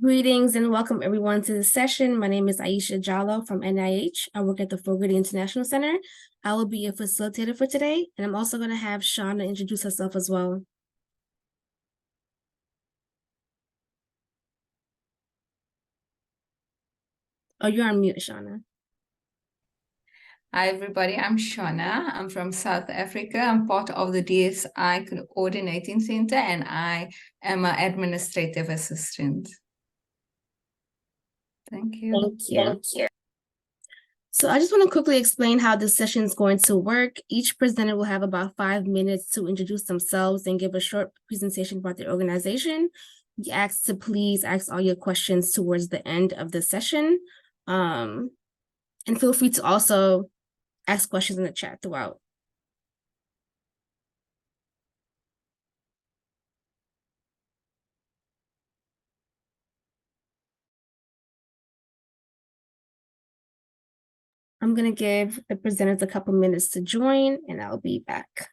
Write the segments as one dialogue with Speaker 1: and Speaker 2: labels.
Speaker 1: Greetings and welcome everyone to the session. My name is Aisha Jallo from NIH. I work at the Fogarty International Center. I will be a facilitator for today, and I'm also going to have Shauna introduce herself as well. Oh, you're on mute, Shauna.
Speaker 2: Hi, everybody. I'm Shauna. I'm from South Africa. I'm part of the DSI Coordinating Center, and I am an administrative assistant. Thank you.
Speaker 1: Thank you. So I just want to quickly explain how this session is going to work. Each presenter will have about 5 minutes to introduce themselves and give a short presentation about their organization. We ask to please ask all your questions towards the end of the session. And feel free to also ask questions in the chat throughout. I'm going to give the presenters a couple minutes to join, and I'll be back.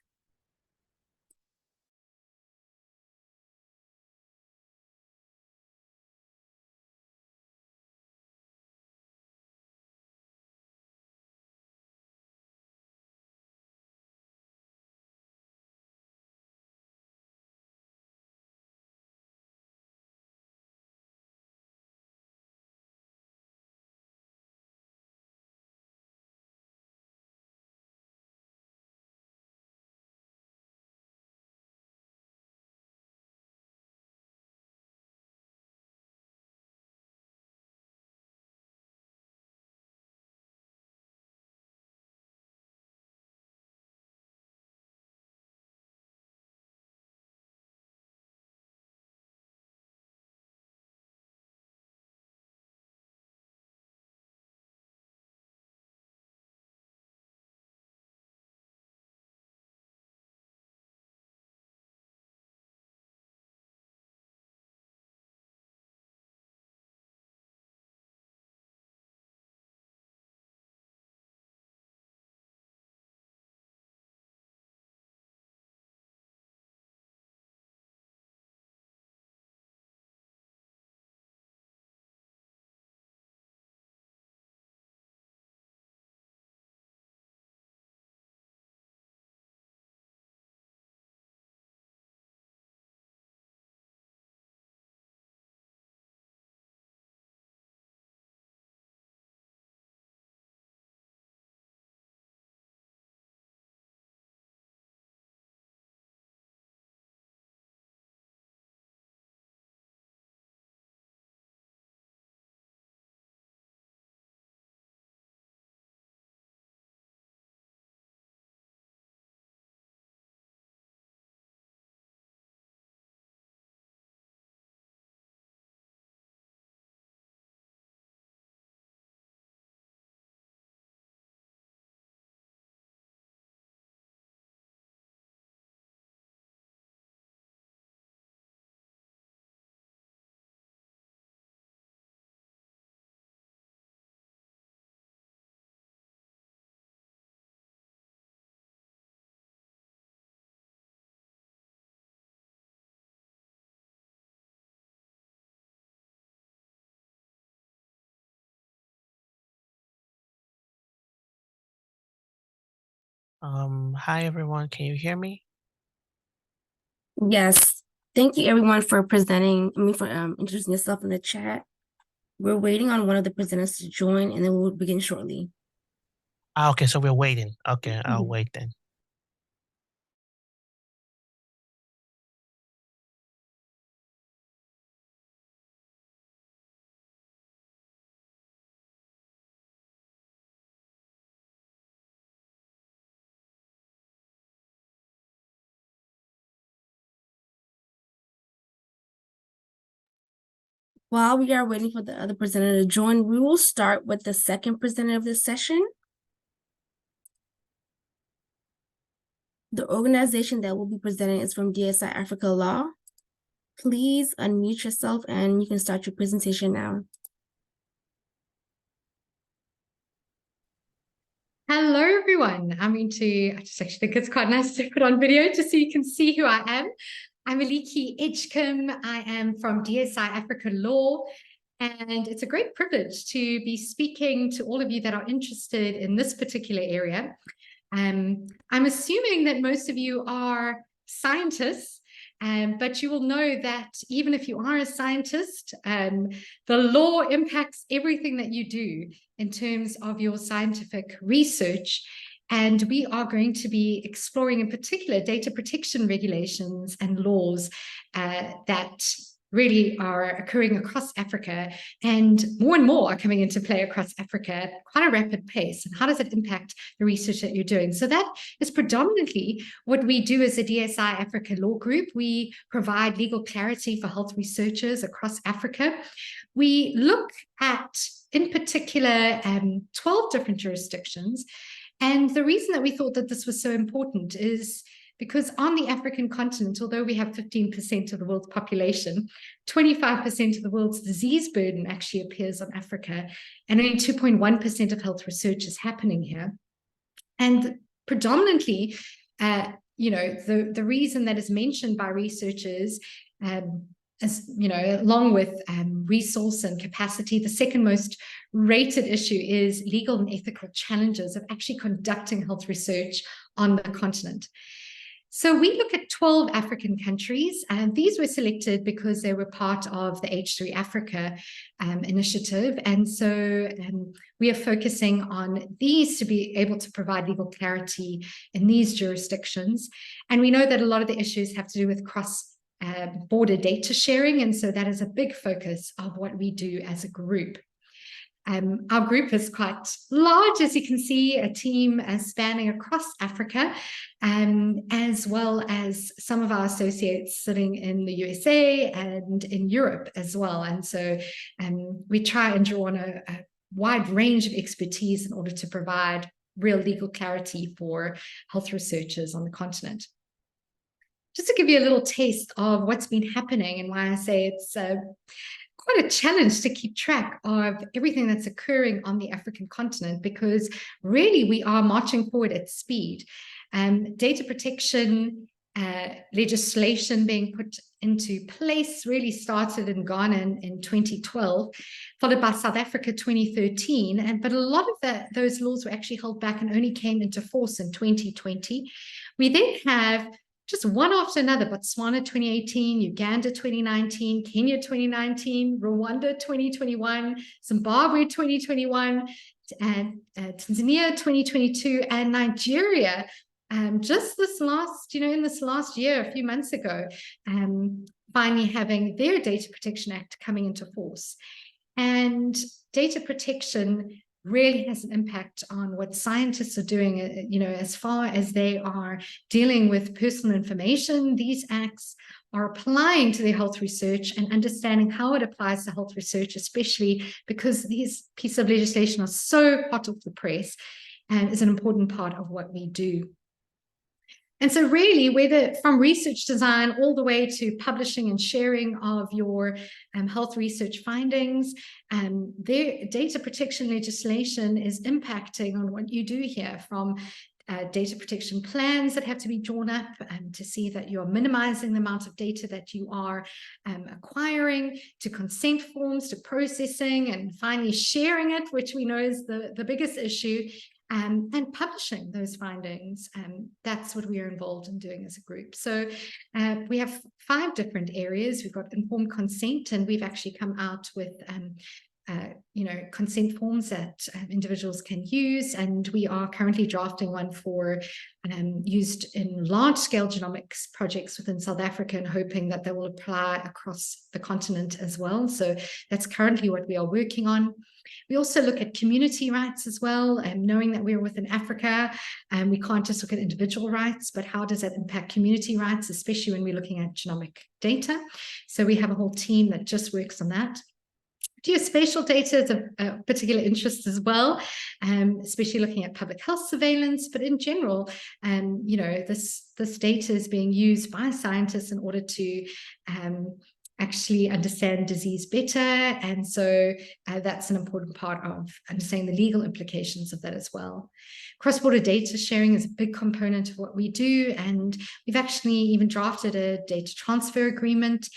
Speaker 3: Hi everyone, can you hear me?
Speaker 1: Yes, thank you everyone for introducing yourself in the chat. We're waiting on one of the presenters to join, and then we'll begin shortly.
Speaker 3: Okay, so we're waiting. Okay, I'll wait then.
Speaker 1: While we are waiting for the other presenter to join, we will start with the second presenter of this session. The organization that will be presenting is from DSI Africa Law. Please unmute yourself and you can start your presentation now.
Speaker 4: Hello, everyone. I just actually think it's quite nice to put on video just so you can see who I am. I'm Aliki Edgecombe. I am from DSI Africa Law, and it's a great privilege to be speaking to all of you that are interested in this particular area. I'm assuming that most of you are scientists, but you will know that even if you are a scientist, the law impacts everything that you do in terms of your scientific research. And we are going to be exploring in particular data protection regulations and laws that really are occurring across Africa, and more are coming into play across Africa at quite a rapid pace. And how does it impact the research that you're doing? So that is predominantly what we do as a DSI Africa Law Group. We provide legal clarity for health researchers across Africa. We look at, in particular, 12 different jurisdictions. And the reason that we thought that this was so important is because on the African continent, although we have 15% of the world's population, 25% of the world's disease burden actually appears on Africa, and only 2.1% of health research is happening here. And predominantly, the reason that is mentioned by researchers, as you know, along with resource and capacity, the second most rated issue is legal and ethical challenges of actually conducting health research on the continent. So we look at 12 African countries, and these were selected because they were part of the H3 Africa initiative. And so we are focusing on these to be able to provide legal clarity in these jurisdictions. And we know that a lot of the issues have to do with cross-border data sharing. And so that is a big focus of what we do as a group. Our group is quite large, as you can see, a team spanning across Africa, as well as some of our associates sitting in the USA and in Europe as well. And so we try and draw on a wide range of expertise in order to provide real legal clarity for health researchers on the continent. Just to give you a little taste of what's been happening and why I say it's quite a challenge to keep track of everything that's occurring on the African continent, because really we are marching forward at speed. Data protection legislation being put into place really started in Ghana in 2012, followed by South Africa 2013. But a lot of those laws were actually held back and only came into force in 2020. We then have just one after another: Botswana 2018, Uganda 2019, Kenya 2019, Rwanda 2021, Zimbabwe 2021, and Tanzania 2022, and Nigeria just this last, in this last year, a few months ago, finally having their Data Protection Act coming into force. And data protection really has an impact on what scientists are doing, as far as they are dealing with personal information. These acts are applying to their health research and understanding how it applies to health research, especially because these pieces of legislation are so hot off the press, and is an important part of what we do. And so really, whether from research design all the way to publishing and sharing of your health research findings, their data protection legislation is impacting on what you do here, from data protection plans that have to be drawn up to see that you are minimizing the amount of data that you are acquiring, to consent forms, to processing, and finally sharing it, which we know is the biggest issue. And publishing those findings. That's what we are involved in doing as a group. So we have 5 different areas. We've got informed consent, and we've actually come out with consent forms that individuals can use, and we are currently drafting one for used in large-scale genomics projects within South Africa, and hoping that they will apply across the continent as well. So that's currently what we are working on. We also look at community rights as well, and knowing that we're within Africa, and we can't just look at individual rights, but how does that impact community rights, especially when we're looking at genomic data. So we have a whole team that just works on that. Geospatial data is a particular interest as well, especially looking at public health surveillance. But in general, this data is being used by scientists in order to actually understand disease better. And so that's an important part of understanding the legal implications of that as well. Cross-border data sharing is a big component of what we do, and we've actually even drafted a data transfer agreement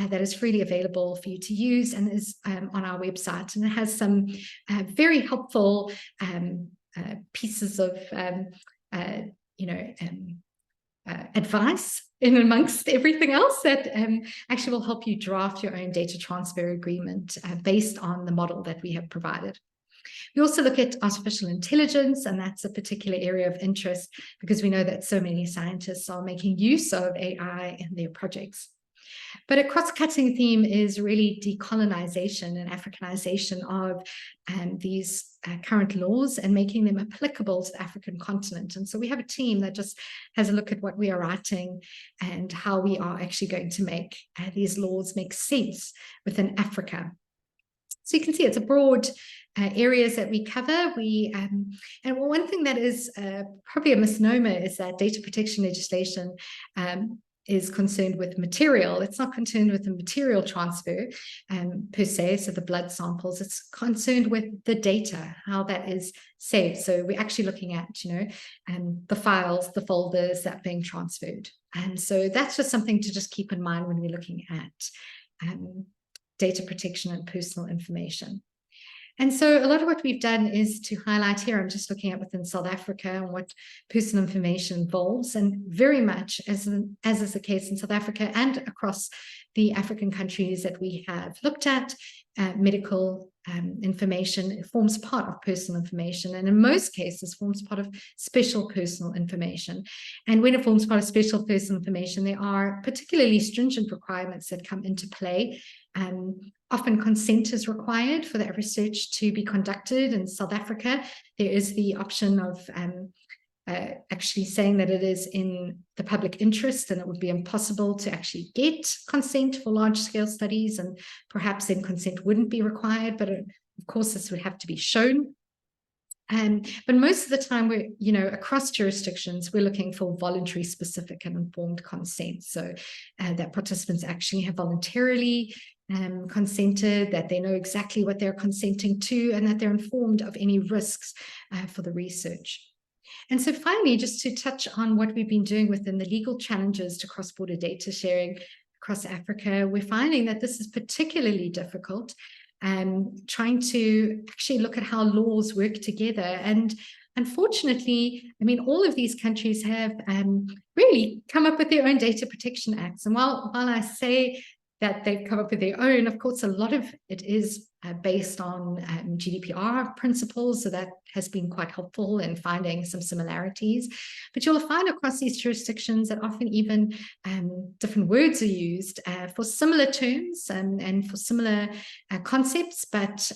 Speaker 4: that is freely available for you to use and is on our website, and it has some very helpful pieces of advice in amongst everything else that actually will help you draft your own data transfer agreement based on the model that we have provided. We also look at artificial intelligence, and that's a particular area of interest because we know that so many scientists are making use of AI in their projects. But a cross-cutting theme is really decolonization and Africanization of these current laws and making them applicable to the African continent. And so we have a team that just has a look at what we are writing and how we are actually going to make these laws make sense within Africa. So you can see it's a broad areas that we cover. And one thing that is probably a misnomer is that data protection legislation is concerned with material. It's not concerned with the material transfer per se, so the blood samples. It's concerned with the data, how that is saved. So we're actually looking at, the files, the folders that are being transferred. And so that's just something to just keep in mind when we're looking at data protection and personal information. And so a lot of what we've done is to highlight here, I'm just looking at within South Africa and what personal information involves, and very much as is the case in South Africa and across the African countries that we have looked at, medical information forms part of personal information, and in most cases forms part of special personal information. And when it forms part of special personal information, there are particularly stringent requirements that come into play. Often consent is required for that research to be conducted. In South Africa, there is the option of actually saying that it is in the public interest and it would be impossible to actually get consent for large-scale studies, and perhaps then consent wouldn't be required, but of course this would have to be shown. But most of the time we're, across jurisdictions, we're looking for voluntary, specific and informed consent. So that participants actually have voluntarily consented, that they know exactly what they're consenting to, and that they're informed of any risks for the research. And so finally, just to touch on what we've been doing within the legal challenges to cross-border data sharing across Africa, we're finding that this is particularly difficult, trying to actually look at how laws work together. And unfortunately, all of these countries have really come up with their own data protection acts. And while I say that they've come up with their own, of course, a lot of it is based on GDPR principles, so that has been quite helpful in finding some similarities. But you'll find across these jurisdictions that often even different words are used for similar terms and for similar concepts, but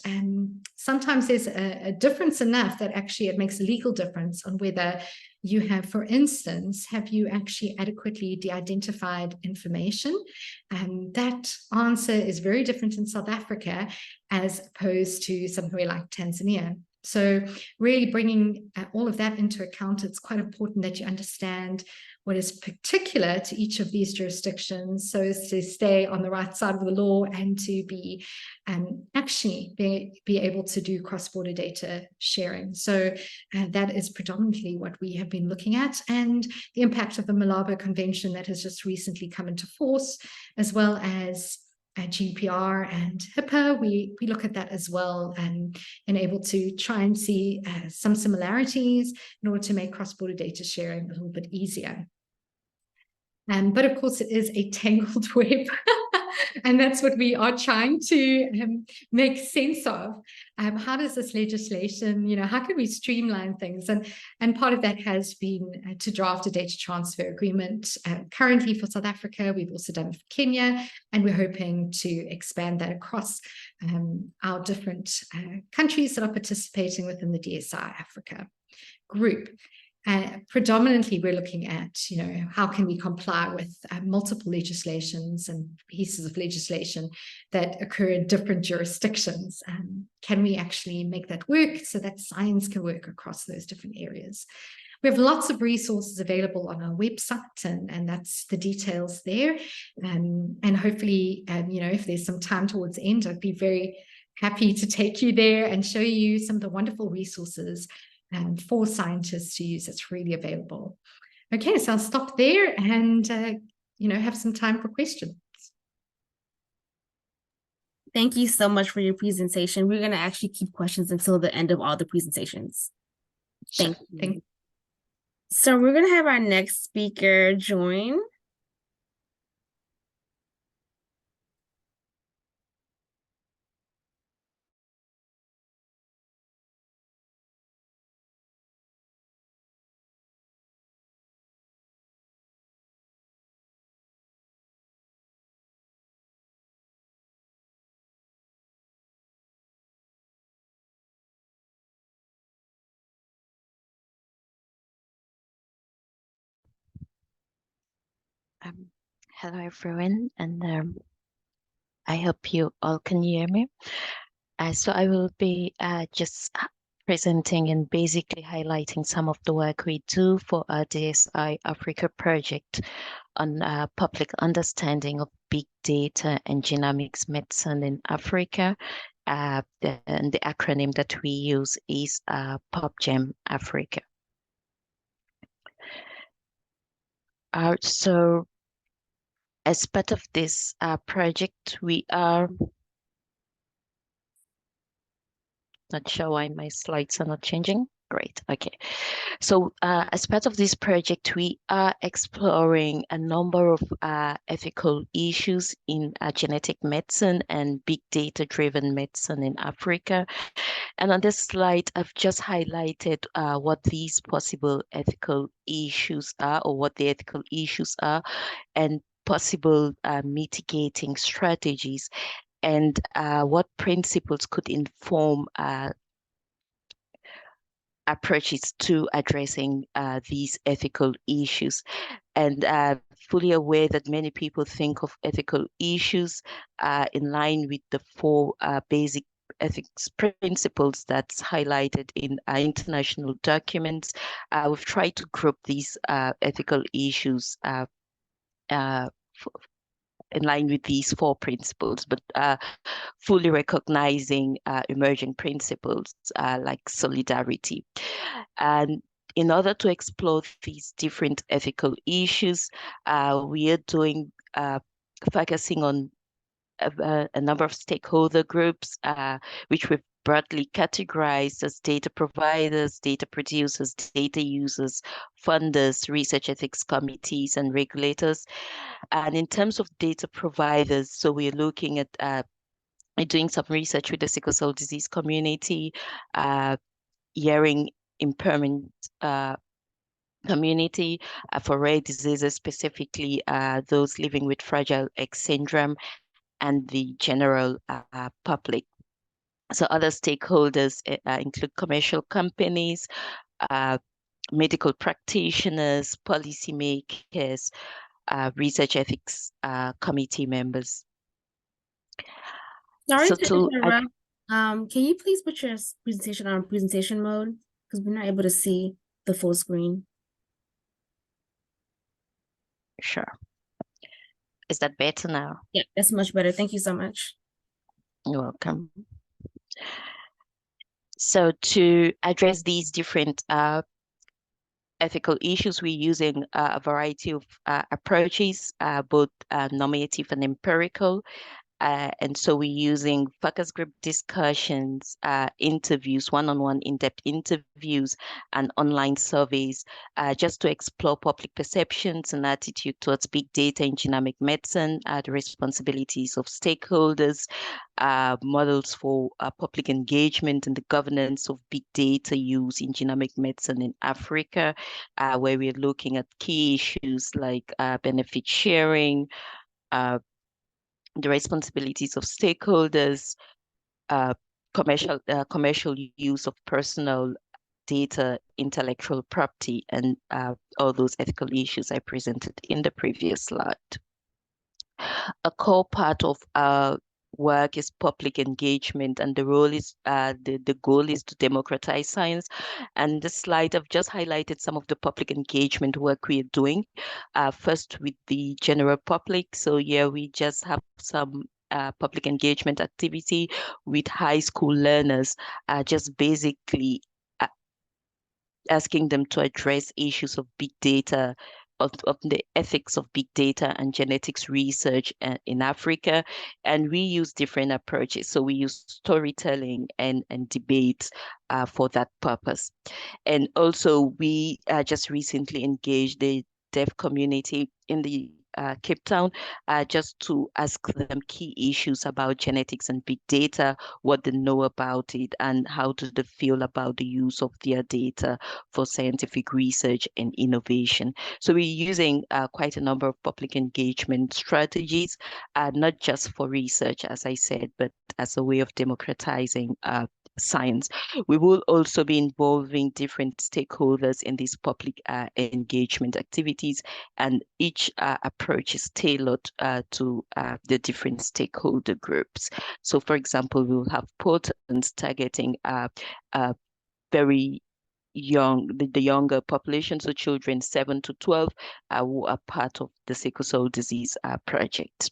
Speaker 4: sometimes there's a difference enough that actually it makes a legal difference on whether you have, for instance, have you actually adequately de-identified information? That answer is very different in South Africa as opposed to somewhere like Tanzania. So really bringing all of that into account, it's quite important that you understand what is particular to each of these jurisdictions, so as to stay on the right side of the law and to be actually be able to do cross-border data sharing. So that is predominantly what we have been looking at, and the impact of the Malabo Convention that has just recently come into force, as well as GDPR and HIPAA. We look at that as well and able to try and see some similarities in order to make cross-border data sharing a little bit easier. But of course, it is a tangled web, and that's what we are trying to make sense of. How does this legislation, how can we streamline things? And part of that has been to draft a data transfer agreement. Currently for South Africa, we've also done it for Kenya, and we're hoping to expand that across our different countries that are participating within the DSI Africa group. Predominantly, we're looking at, how can we comply with multiple legislations and pieces of legislation that occur in different jurisdictions? Can we actually make that work so that science can work across those different areas? We have lots of resources available on our website, and that's the details there. And hopefully, you know, if there's some time towards the end, I'd be very happy to take you there and show you some of the wonderful resources for scientists to use that's really available. Okay, so I'll stop there and, you know, have some time for questions.
Speaker 1: Thank you so much for your presentation. We're going to actually keep questions until the end of all the presentations. Thank you. So we're going to have our next speaker join.
Speaker 5: Hello everyone, and I hope you all can hear me. So I will be just presenting and basically highlighting some of the work we do for our DSI Africa project on public understanding of big data and genomics medicine in Africa. And the acronym that we use is PubGem Africa. So as part of this project, we are not sure why my slides are not changing. Great, okay. So as part of this project, we are exploring a number of ethical issues in genetic medicine and big data-driven medicine in Africa. And on this slide, I've just highlighted what these possible ethical issues are, or what the ethical issues are, and possible mitigating strategies, and what principles could inform approaches to addressing these ethical issues. And fully aware that many people think of ethical issues in line with the four basic ethics principles that's highlighted in international documents. We've tried to group these ethical issues in line with these four principles, but fully recognizing emerging principles like solidarity. And in order to explore these different ethical issues, we are doing focusing on a number of stakeholder groups, which we've broadly categorized as data providers, data producers, data users, funders, research ethics committees, and regulators. And in terms of data providers, so we're looking at doing some research with the sickle cell disease community, hearing impairment community for rare diseases, specifically those living with Fragile X syndrome, and the general public. So other stakeholders include commercial companies, medical practitioners, policymakers, research ethics committee members.
Speaker 1: Sorry
Speaker 5: So
Speaker 1: to interrupt. Can you please put your presentation on presentation mode? Because we're not able to see the full screen.
Speaker 5: Sure. Is that better now?
Speaker 1: Yeah, that's much better. Thank you so much.
Speaker 5: You're welcome. So to address these different ethical issues, we're using a variety of approaches, both normative and empirical. And so we're using focus group discussions, interviews, one-on-one in-depth interviews, and online surveys, just to explore public perceptions and attitude towards big data in genomic medicine, the responsibilities of stakeholders, models for public engagement and the governance of big data use in genomic medicine in Africa, where we're looking at key issues like benefit sharing, the responsibilities of stakeholders, commercial use of personal data, intellectual property, and all those ethical issues I presented in the previous slide. A core part of our work is public engagement, and the role is the goal is to democratize science. And the slide, I've just highlighted some of the public engagement work we are doing. First with the general public. So yeah, we just have some public engagement activity with high school learners, just basically asking them to address issues of big data, of the ethics of big data and genetics research in Africa. And we use different approaches. So we use storytelling and debate for that purpose. And also we just recently engaged the deaf community in the Cape Town, just to ask them key issues about genetics and big data, what they know about it, and how do they feel about the use of their data for scientific research and innovation. So we're using quite a number of public engagement strategies, not just for research, as I said, but as a way of democratizing science. We will also be involving different stakeholders in these public engagement activities, and each approach is tailored to the different stakeholder groups. So, for example, we will have portents targeting very young, the younger population, so children 7 to 12, who are part of the sickle cell disease project.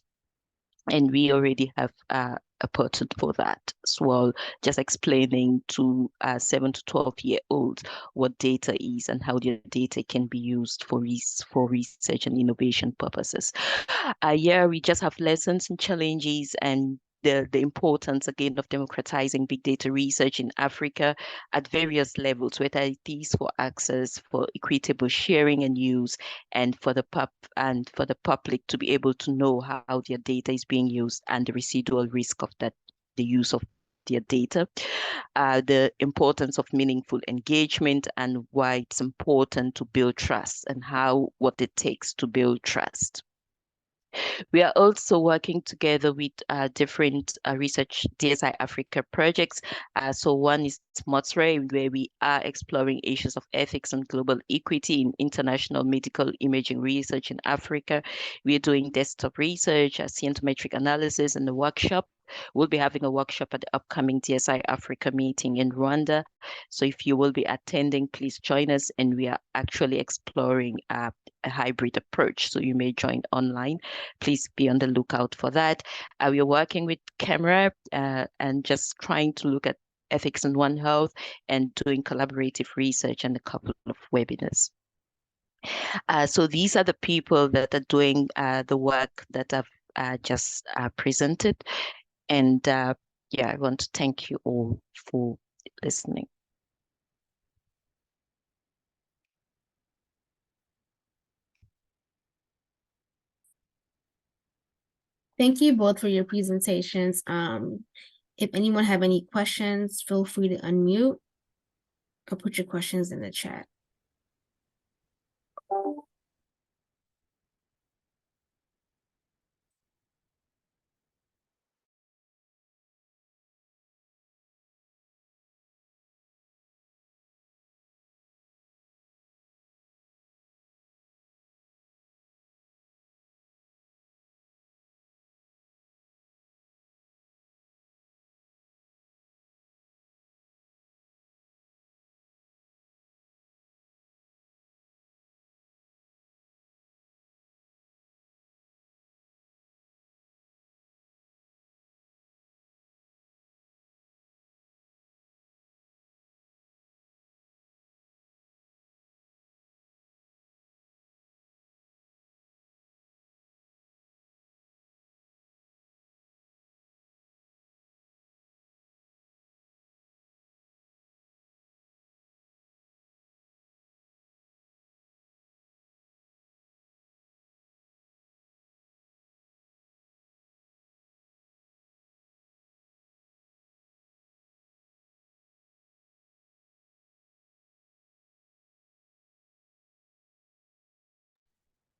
Speaker 5: And we already have a portal for that as well, just explaining to 7 to 12-year-olds what data is and how their data can be used for research and innovation purposes. Yeah, we just have lessons and challenges and the importance again of democratizing big data research in Africa at various levels, whether it is for access, for equitable sharing and use, and for the public to be able to know how their data is being used and the residual risk of that, the use of their data, the importance of meaningful engagement and why it's important to build trust and what it takes to build trust. We are also working together with different research DSI Africa projects. So one is MOTSRE, where we are exploring issues of ethics and global equity in international medical imaging research in Africa. We are doing desktop research, scientometric analysis, and a workshop. We'll be having a workshop at the upcoming DSI Africa meeting in Rwanda. So if you will be attending, please join us. And we are actually exploring a hybrid approach. So you may join online. Please be on the lookout for that. We are working with camera and just trying to look at ethics in One Health and doing collaborative research and a couple of webinars. So these are the people that are doing the work that I've just presented. And yeah, I want to thank you all for listening.
Speaker 1: Thank you both for your presentations. If anyone have any questions, feel free to unmute or put your questions in the chat.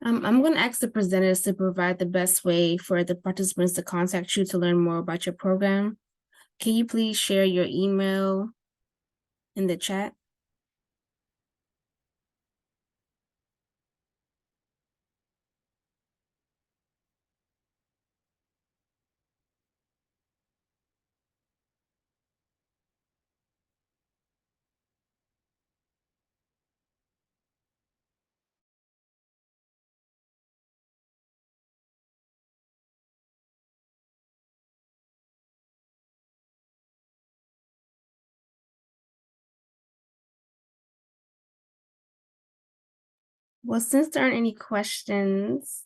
Speaker 1: I'm going to ask the presenters to provide the best way for the participants to contact you to learn more about your program. Can you please share your email in the chat? Well, since there aren't any questions,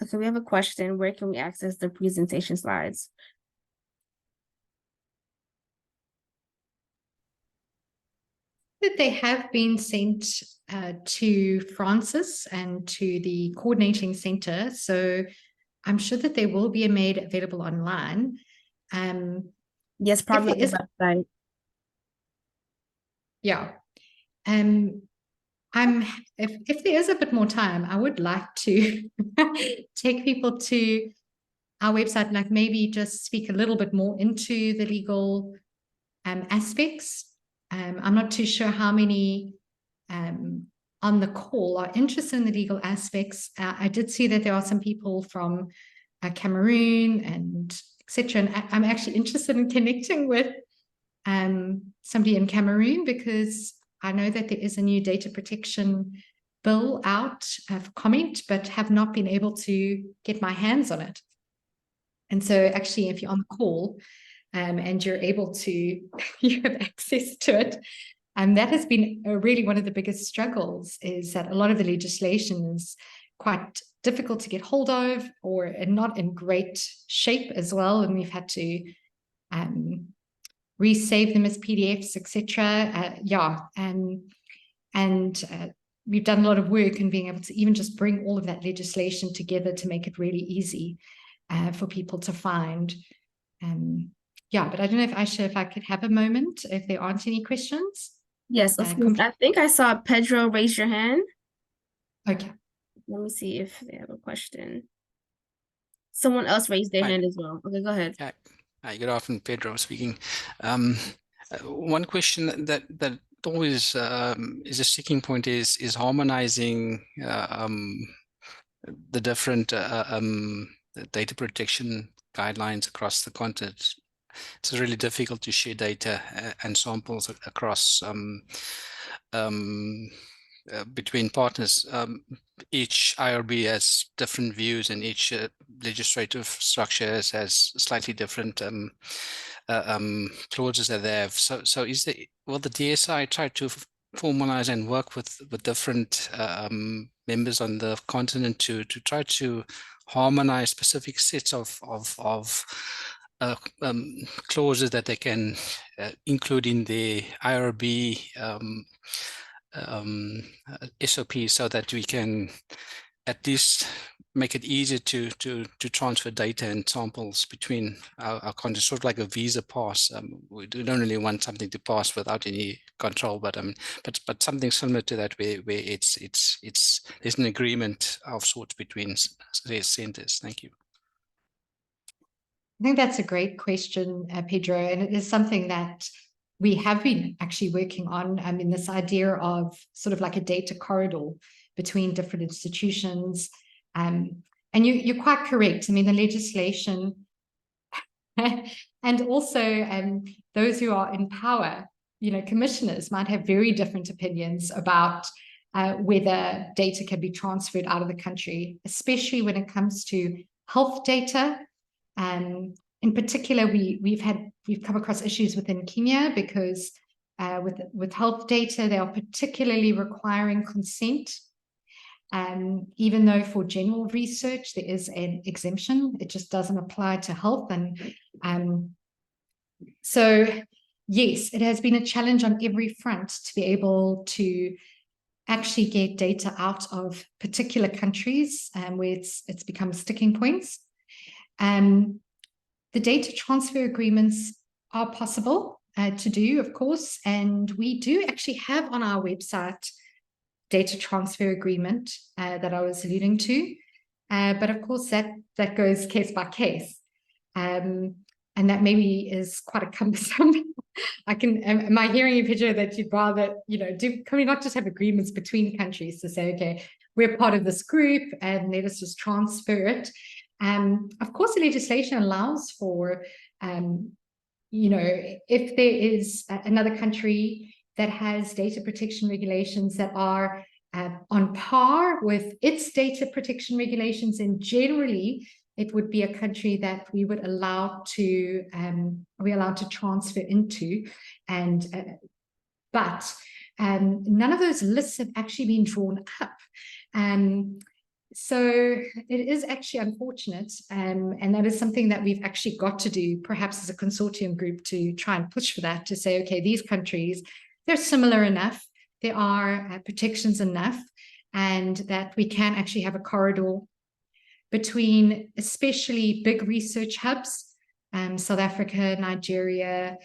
Speaker 1: okay, we have a question. Where can we access the presentation slides?
Speaker 4: That they have been sent to Francis and to the coordinating center. So I'm sure that they will be made available online.
Speaker 1: Yes, probably on
Speaker 4: there
Speaker 1: the website.
Speaker 4: Yeah. If there is a bit more time, I would like to take people to our website, like maybe just speak a little bit more into the legal aspects. I'm not too sure how many on the call are interested in the legal aspects. I did see that there are some people from Cameroon and etc. And I'm actually interested in connecting with somebody in Cameroon, because I know that there is a new data protection bill out for comment, but have not been able to get my hands on it. And so actually, if you're on the call and you're able to, you have access to it, that has been really one of the biggest struggles, is that a lot of the legislation is quite difficult to get hold of, or not in great shape as well. And we've had to resave them as PDFs, etc. We've done a lot of work in being able to even just bring all of that legislation together to make it really easy for people to find. But I don't know if Aisha, if I could have a moment, if there aren't any questions.
Speaker 1: Yes, of course. I think I saw Pedro raise your hand.
Speaker 4: Okay.
Speaker 1: Let me see if they have a question. Someone else raised their hand as well. Okay, go ahead.
Speaker 6: Hi, good afternoon, Pedro speaking. One question that always is a sticking point is harmonizing the different data protection guidelines across the continent. It's really difficult to share data and samples across between partners. Each IRB has different views, and each legislative structure has slightly different clauses that they have. So will the DSI try to formalize and work with different members on the continent to try to harmonize specific sets of clauses that they can include in the IRB SOP, so that we can at least make it easier to transfer data and samples between our countries, sort of like a visa pass. We don't really want something to pass without any control, but something similar to that, where there's an agreement of sorts between centers. Thank you.
Speaker 4: I think that's a great question, Pedro, and it is something that we have been actually working on. I mean, this idea of sort of like a data corridor between different institutions. And you're quite correct. I mean, the legislation and also those who are in power, commissioners might have very different opinions about whether data can be transferred out of the country, especially when it comes to health data. In particular, we've come across issues within Kenya, because with health data, they are particularly requiring consent. Even though for general research there is an exemption, it just doesn't apply to health. And so yes, it has been a challenge on every front to be able to actually get data out of particular countries where it's become sticking points. The data transfer agreements are possible to do, of course, and we do actually have on our website data transfer agreement that I was alluding to, but of course that goes case by case, and that maybe is quite a cumbersome. Am I hearing you, Pedro, that you'd rather, can we not just have agreements between countries to say, okay, we're part of this group and let us just transfer it? Of course, the legislation allows for, if there is another country that has data protection regulations that are on par with its data protection regulations, and generally it would be a country that we would allow to transfer into. And but none of those lists have actually been drawn up. So it is actually unfortunate, and that is something that we've actually got to do, perhaps as a consortium group, to try and push for that, to say, okay, these countries, they're similar enough, there are protections enough, and that we can actually have a corridor between especially big research hubs, South Africa, Nigeria,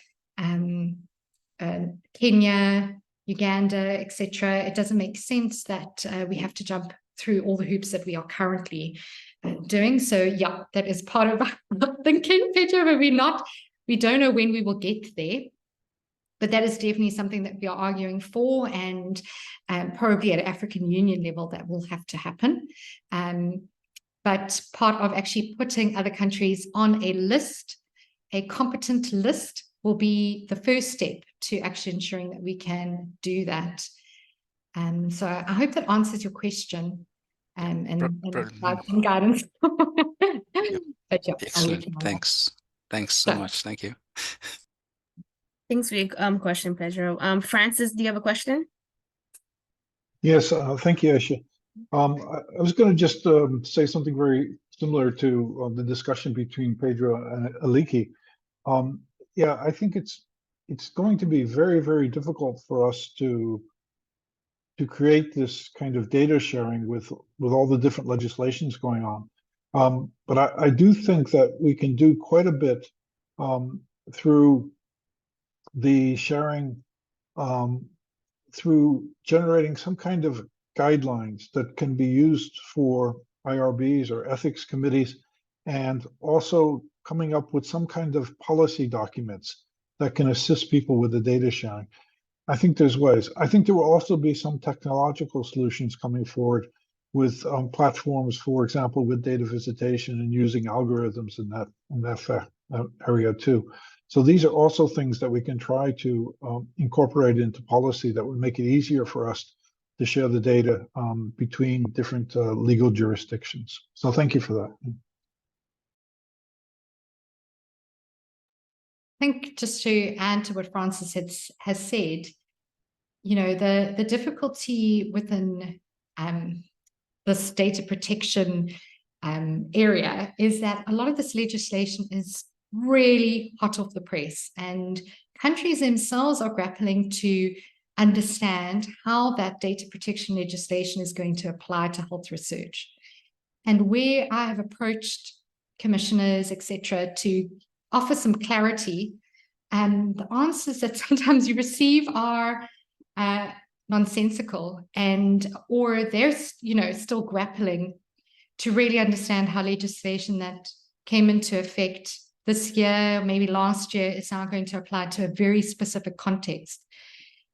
Speaker 4: Kenya, Uganda, etc. It doesn't make sense that we have to jump through all the hoops that we are currently doing. So yeah, that is part of our thinking, Pedro, but we don't know when we will get there. But that is definitely something that we are arguing for, and probably at African Union level that will have to happen. But part of actually putting other countries on a list, a competent list, will be the first step to actually ensuring that we can do that. So I hope that answers your question, and some guidance. But yeah,
Speaker 6: excellent. Thanks so much. Thank you.
Speaker 1: Thanks for your question, Pedro. Francis, do you have a question?
Speaker 7: Yes, thank you, Aisha. I was going to just say something very similar to the discussion between Pedro and Aliki. Yeah, I think it's going to be very, very difficult for us to create this kind of data sharing with all the different legislations going on. But I do think that we can do quite a bit through the sharing, through generating some kind of guidelines that can be used for IRBs or ethics committees, and also coming up with some kind of policy documents that can assist people with the data sharing. I think there's ways. I think there will also be some technological solutions coming forward with platforms, for example, with data visitation and using algorithms in that area too. So these are also things that we can try to incorporate into policy that would make it easier for us to share the data between different legal jurisdictions. So thank you for that.
Speaker 4: I think just to add to what Francis has said, you know, the difficulty within this data protection area is that a lot of this legislation is really hot off the press, and countries themselves are grappling to understand how that data protection legislation is going to apply to health research. And where I have approached commissioners, etc., to offer some clarity, and the answers that sometimes you receive are nonsensical, or they're still grappling to really understand how legislation that came into effect this year, maybe last year, is now going to apply to a very specific context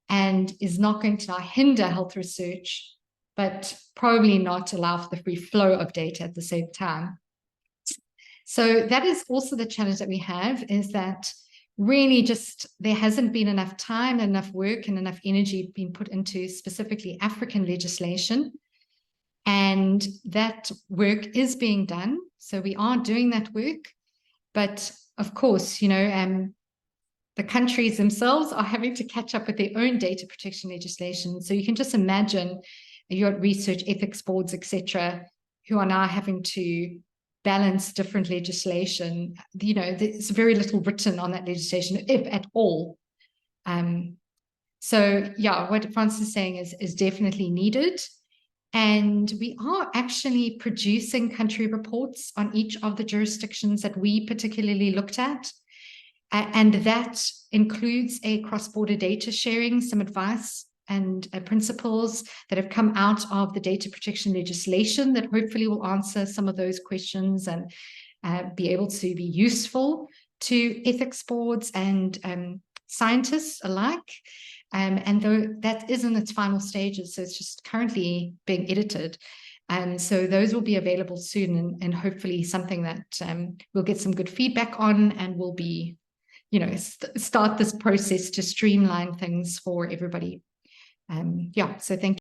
Speaker 4: and is not going to now hinder health research, but probably not allow for the free flow of data at the same time. So that is also the challenge that we have, is that really just there hasn't been enough time, enough work, and enough energy being put into specifically African legislation. And that work is being done. So we are doing that work. But of course, you know, the countries themselves are having to catch up with their own data protection legislation. So you can just imagine you're at research ethics boards, etc., who are now having to balance different legislation. You know, there's very little written on that legislation, if at all. So yeah, what Francis is saying is definitely needed. And we are actually producing country reports on each of the jurisdictions that we particularly looked at. And that includes a cross-border data sharing, some advice and principles that have come out of the data protection legislation that hopefully will answer some of those questions and be able to be useful to ethics boards and scientists alike. And though that is in its final stages, so it's just currently being edited. And so those will be available soon, and hopefully something that we'll get some good feedback on, and will be, you know, start this process to streamline things for everybody. Yeah, so thank you.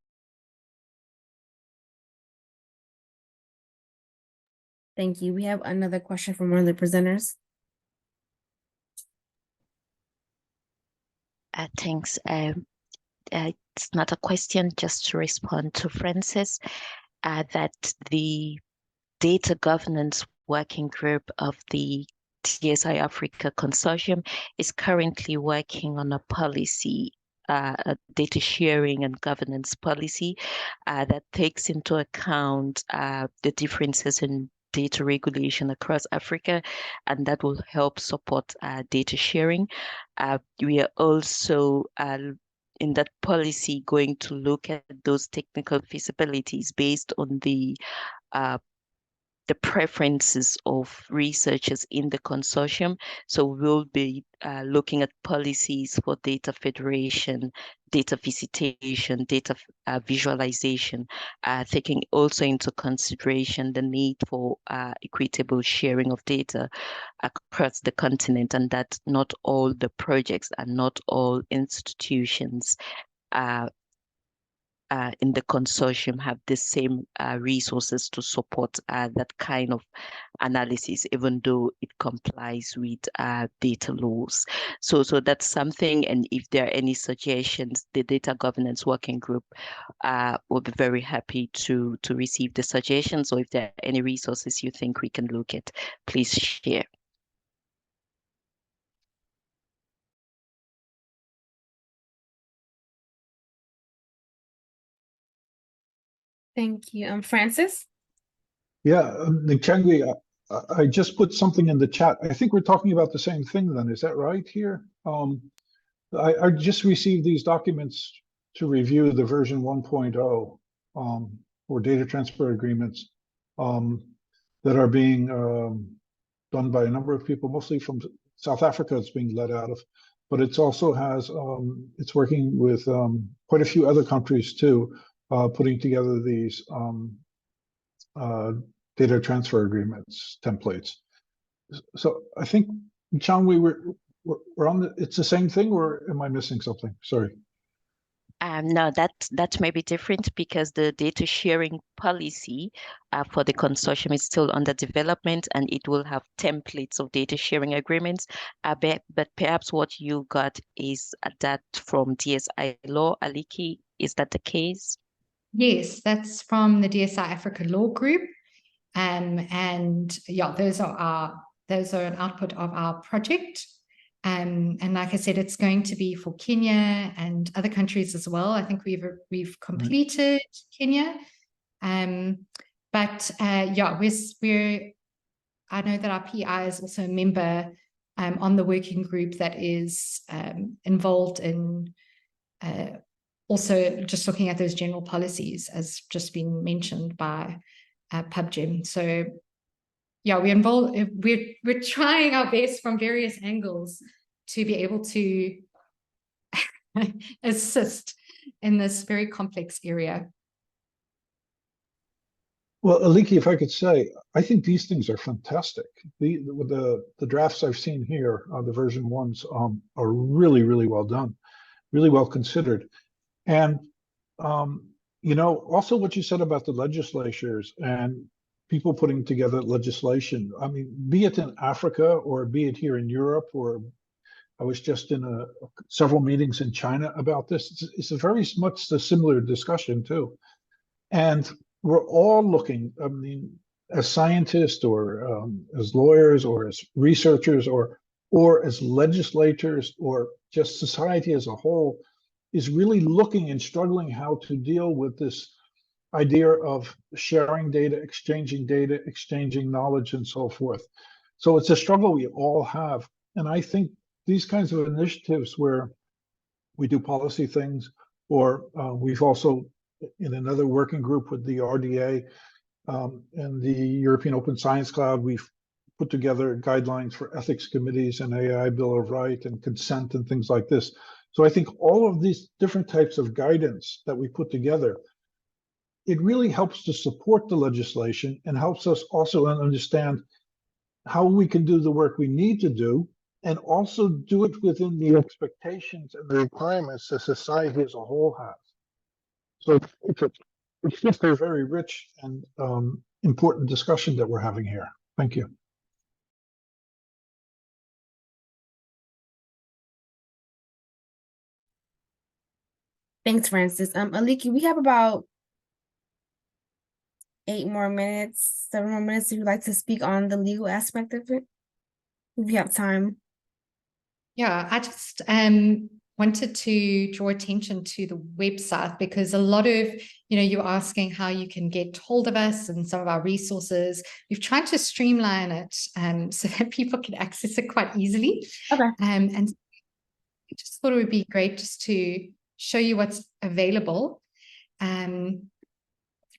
Speaker 1: Thank you. We have another question from one of the presenters.
Speaker 5: Thanks. it's not a question, just to respond to Francis, that the data governance working group of the DSI Africa Consortium is currently working on a policy, a data sharing and governance policy that takes into account the differences in data regulation across Africa, and that will help support data sharing. We are also in that policy going to look at those technical feasibilities based on the preferences of researchers in the consortium. So we'll be looking at policies for data federation, data visitation, data visualization, taking also into consideration the need for equitable sharing of data across the continent, and that not all the projects and not all institutions in the consortium have the same resources to support that kind of analysis, even though it complies with data laws. So that's something, and if there are any suggestions, the Data Governance Working Group will be very happy to receive the suggestions, or if there are any resources you think we can look at, please share.
Speaker 1: Thank you. Francis?
Speaker 7: Yeah, Nchengwi, I just put something in the chat. I think we're talking about the same thing then. Is that right here? I just received these documents to review the version 1.0 for data transfer agreements that are being done by a number of people, mostly from South Africa. It's being led out of, but it's also has, it's working with quite a few other countries too, putting together these data transfer agreements templates. So I think, Chan, we're on the, it's the same thing, or am I missing something? Sorry.
Speaker 5: No, that may be different because the data sharing policy for the consortium is still under development, and it will have templates of data sharing agreements. But perhaps what you got is that from DSI Law, Aliki. Is that the case?
Speaker 4: Yes, that's from the DSI Africa Law Group. And yeah, those are an output of our project. And like I said, it's going to be for Kenya and other countries as well. I think we've completed Kenya. But yeah, I know that our PI is also a member on the working group that is involved in also just looking at those general policies, as just been mentioned by PubGem. So yeah, we're trying our best from various angles to be able to assist in this very complex area.
Speaker 7: Well, Aliki, if I could say, I think these things are fantastic. The drafts I've seen here, the version ones, are really, really well done, really well considered. And, you know, also what you said about the legislatures and people putting together legislation. I mean, be it in Africa or be it here in Europe, or I was just in several meetings in China about this. It's a very much the similar discussion too. And we're all looking, I mean, as scientists or as lawyers or as researchers or as legislators or just society as a whole is really looking and struggling how to deal with this idea of sharing data, exchanging knowledge, and so forth. So it's a struggle we all have. And I think these kinds of initiatives where we do policy things, or we've also, in another working group with the RDA and the European Open Science Cloud, we've put together guidelines for ethics committees and AI Bill of Rights and consent and things like this. So I think all of these different types of guidance that we put together, it really helps to support the legislation and helps us also understand how we can do the work we need to do, and also do it within the expectations and the requirements that society as a whole has. So it's just a very rich and important discussion that we're having here. Thank you.
Speaker 1: Thanks, Francis. Aliki, we have about 7 more minutes if you'd like to speak on the legal aspect of it, if you have time.
Speaker 4: Yeah, I just wanted to draw attention to the website, because a lot of, you're asking how you can get hold of us and some of our resources. We've tried to streamline it so that people can access it quite easily.
Speaker 1: Okay.
Speaker 4: And I just thought it would be great just to show you what's available. I'm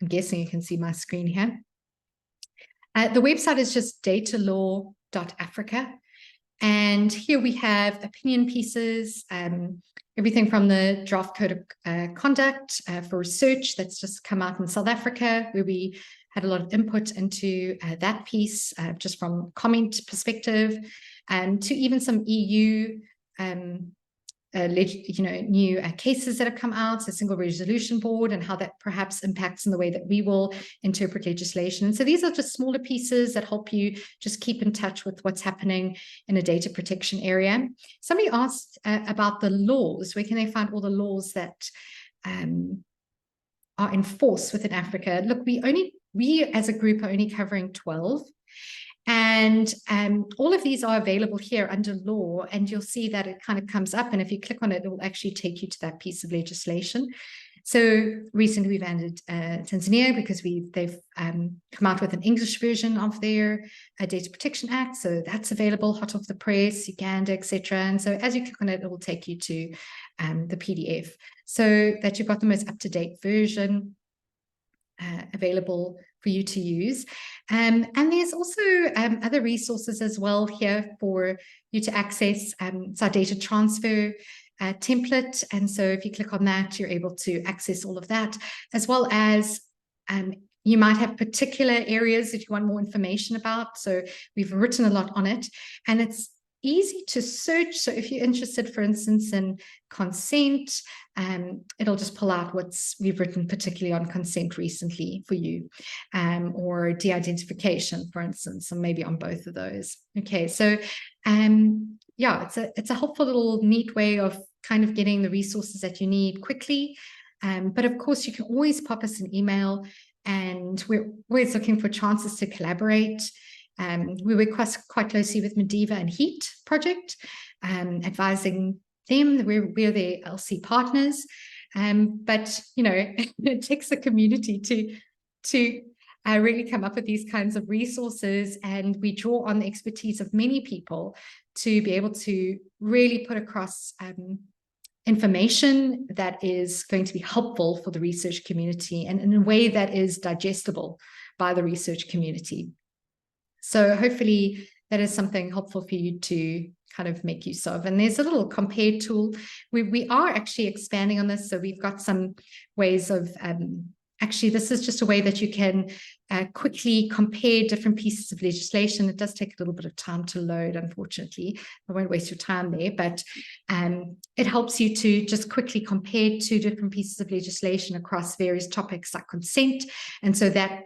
Speaker 4: guessing you can see my screen here. The website is just datalaw.africa. And here we have opinion pieces, everything from the draft code of conduct for research that's just come out in South Africa, where we had a lot of input into that piece, just from comment perspective, to even some EU new cases that have come out, so single resolution board, and how that perhaps impacts in the way that we will interpret legislation. And so these are just smaller pieces that help you just keep in touch with what's happening in a data protection area. Somebody asked about the laws. Where can they find all the laws that are enforced within Africa? Look, we as a group are only covering 12. And all of these are available here under law, and you'll see that it kind of comes up, and if you click on it, it will actually take you to that piece of legislation. So recently we've added Tanzania, because they've come out with an English version of their Data Protection Act, so that's available hot off the press, Uganda, etc. And so as you click on it, it will take you to the PDF, so that you've got the most up-to-date version available for you to use. And there's also other resources as well here for you to access. It's our data transfer template. And so if you click on that, you're able to access all of that, as well as you might have particular areas that you want more information about. So we've written a lot on it, and it's easy to search. So if you're interested, for instance, in consent, it'll just pull out we've written particularly on consent recently for you, or de-identification, for instance, and maybe on both of those. Okay, so yeah, it's a helpful little neat way of kind of getting the resources that you need quickly. But of course, you can always pop us an email, and we're always looking for chances to collaborate. We work quite closely with Mediva and HEAT project, advising them. We're their ELSI partners. But, it takes a community to really come up with these kinds of resources. And we draw on the expertise of many people to be able to really put across information that is going to be helpful for the research community, and in a way that is digestible by the research community. So hopefully that is something helpful for you to kind of make use of. And there's a little compare tool. We are actually expanding on this. So we've got some ways of, actually, this is just a way that you can quickly compare different pieces of legislation. It does take a little bit of time to load, unfortunately. I won't waste your time there, but it helps you to just quickly compare two different pieces of legislation across various topics like consent. And so that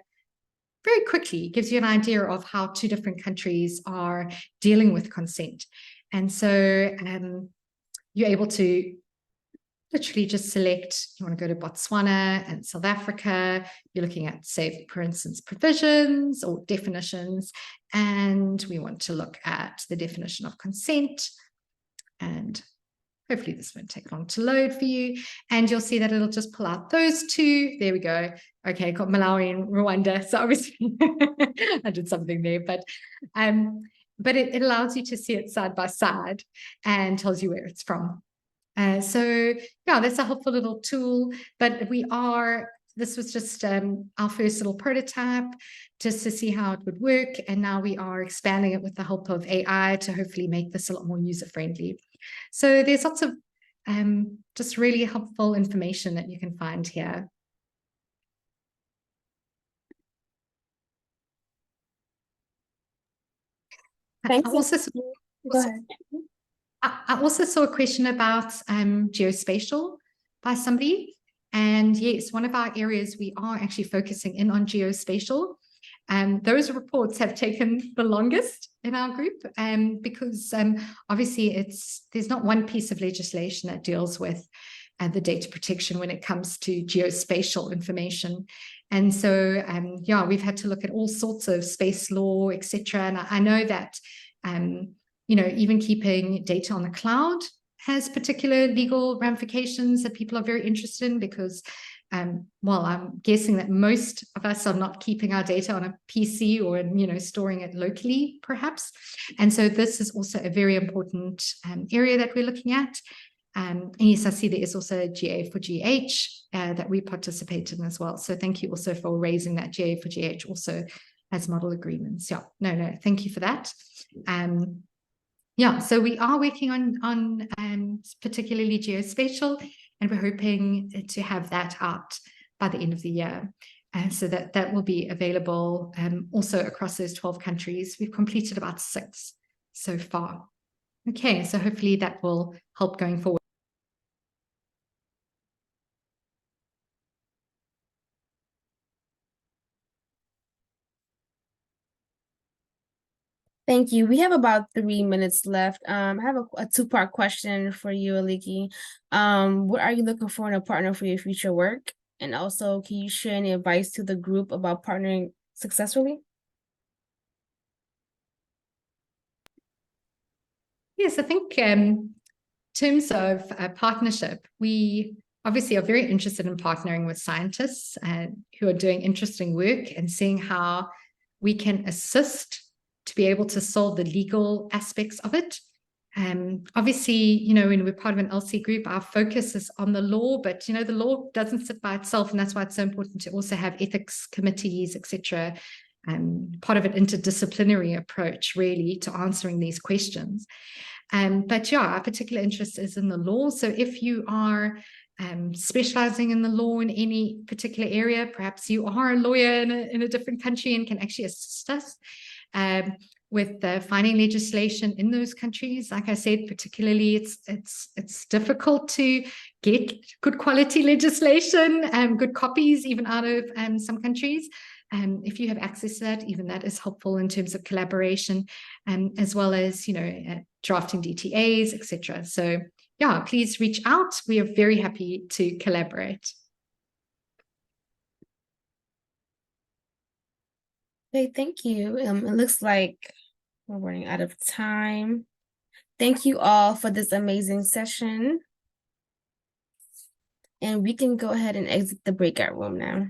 Speaker 4: very quickly gives you an idea of how two different countries are dealing with consent. And so you're able to literally just select, you want to go to Botswana and South Africa, you're looking at, say, for instance, provisions or definitions, and we want to look at the definition of consent. And hopefully this won't take long to load for you. And you'll see that it'll just pull out those two. There we go. Okay, got Malawi and Rwanda. So obviously I did something there, but it allows you to see it side by side and tells you where it's from. So yeah, that's a helpful little tool, but this was just our first little prototype just to see how it would work. And now we are expanding it with the help of AI to hopefully make this a lot more user-friendly. So there's lots of just really helpful information that you can find here.
Speaker 1: Thanks.
Speaker 4: I also saw a question about geospatial by somebody. And yes, one of our areas we are actually focusing in on geospatial. Those reports have taken the longest in our group because obviously there's not one piece of legislation that deals with the data protection when it comes to geospatial information. And so, yeah, we've had to look at all sorts of space law, etc. And I know that, you know, even keeping data on the cloud has particular legal ramifications that people are very interested in because, well, I'm guessing that most of us are not keeping our data on a PC or, you know, storing it locally, perhaps. And so this is also a very important area that we're looking at. And yes, I see there is also a GA for GH that we participate in as well. So thank you also for raising that GA for GH also as model agreements. Yeah, no, thank you for that. Yeah, so we are working on particularly geospatial, and we're hoping to have that out by the end of the year. And so that will be available also across those 12 countries. We've completed about 6 so far. Okay, so hopefully that will help going forward.
Speaker 1: Thank you. We have about 3 minutes left. I have a two-part question for you, Aliki. What are you looking for in a partner for your future work? And also, can you share any advice to the group about partnering successfully?
Speaker 4: Yes, I think in terms of a partnership, we obviously are very interested in partnering with scientists who are doing interesting work and seeing how we can assist to be able to solve the legal aspects of it. Obviously, you know, when we're part of an ELSI group, our focus is on the law, but, you know, the law doesn't sit by itself, and that's why it's so important to also have ethics committees, etc. Part of an interdisciplinary approach, really, to answering these questions. But yeah, our particular interest is in the law. So if you are specializing in the law in any particular area, perhaps you are a lawyer in a different country and can actually assist us with finding legislation in those countries. Like I said, particularly it's difficult to get good quality legislation, good copies even out of some countries. If you have access to that, even that is helpful in terms of collaboration, as well as, you know, drafting DTAs, etc. So yeah, please reach out. We are very happy to collaborate.
Speaker 1: Okay, thank you. It looks like we're running out of time. Thank you all for this amazing session. And we can go ahead and exit the breakout room now.